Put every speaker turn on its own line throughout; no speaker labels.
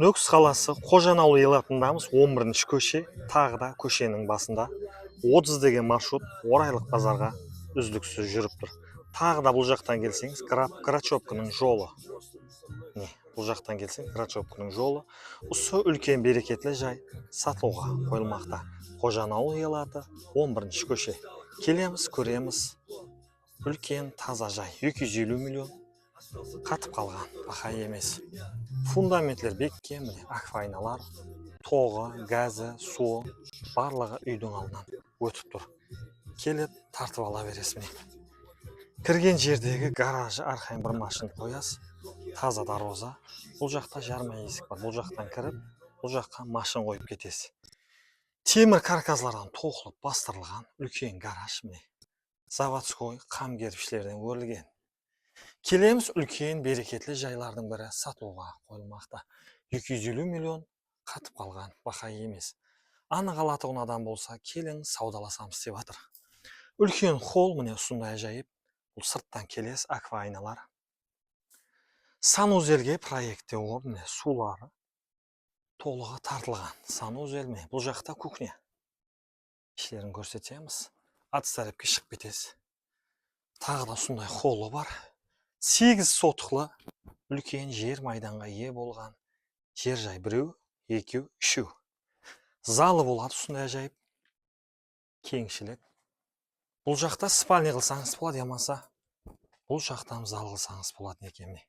Нүкіс қаласы Қожан ауылы елатындамыз 11-ші көше, тағы да көшенің басында 30 деген маршрут орайлық базарға үздіксіз жүріп тұр. Тағы да бұл жақтан келсеңіз, Грачевканың жолы. Бұл жақтан келсең, Грачевканың жолы. Осы үлкен берекетлі жай сатылуға қойылмақта. Қожан ауылы елаты 11-ші көше. Келеміз, көреміз. Үлкен таза жай 250 миллион. Қатып қалған бақа емес. Фундаментлер бекке, міне аквайналар, тоғы, газы, суы барлығы үйдің алдынан өтіп тұр. Келіп тартып ала бересіз міне. Кірген жердегі гаражы арқайын бір машина қоясыз. Таза дароза. Бұл жақта жарма есік бар. Бұл жақтан кіріп, бұл жаққа машина қойып кетесіз. Темір каркаслардан тоқылып бастырылған үлкен гараж міне. Заводской қам керпіштерден өрілген. Келеміз, үлкен берекетлі жайлардың бірі сатуға қойылмақта. 250 миллион қатып қалған бақа емес. Анық алатығын адам болса, келің саудаласамыз деп жатыр. Үлкен холл міне осындай жайып. Бұл сырттан келес аквайналар. Санузелге проекте орны сулары толығы тартылған. Санузел ме? Бұл жақта кухня. Іштерін көрсетеміз. Атыстарепке шығып кетесіз. Тағы да осындай холлы бар. 8 сотықлы үлкен жер майданға ие болған жер жай 1, 2, 3. Залы болады осындай жайып. Кеңшілік. Бұл жақта спальня қылсаңыз болады, ямаса бұл жақтан зал қылсаңыз болады екеме.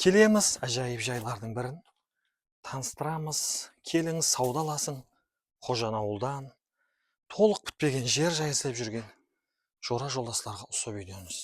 Келеміз, ажайып жайлардың бірін таныстырамыз. Келіңіз, саудаласын. Қожан ауылдан толық бітпеген жер жай іздеп жүрген жора жолдастарға осы видеоңыз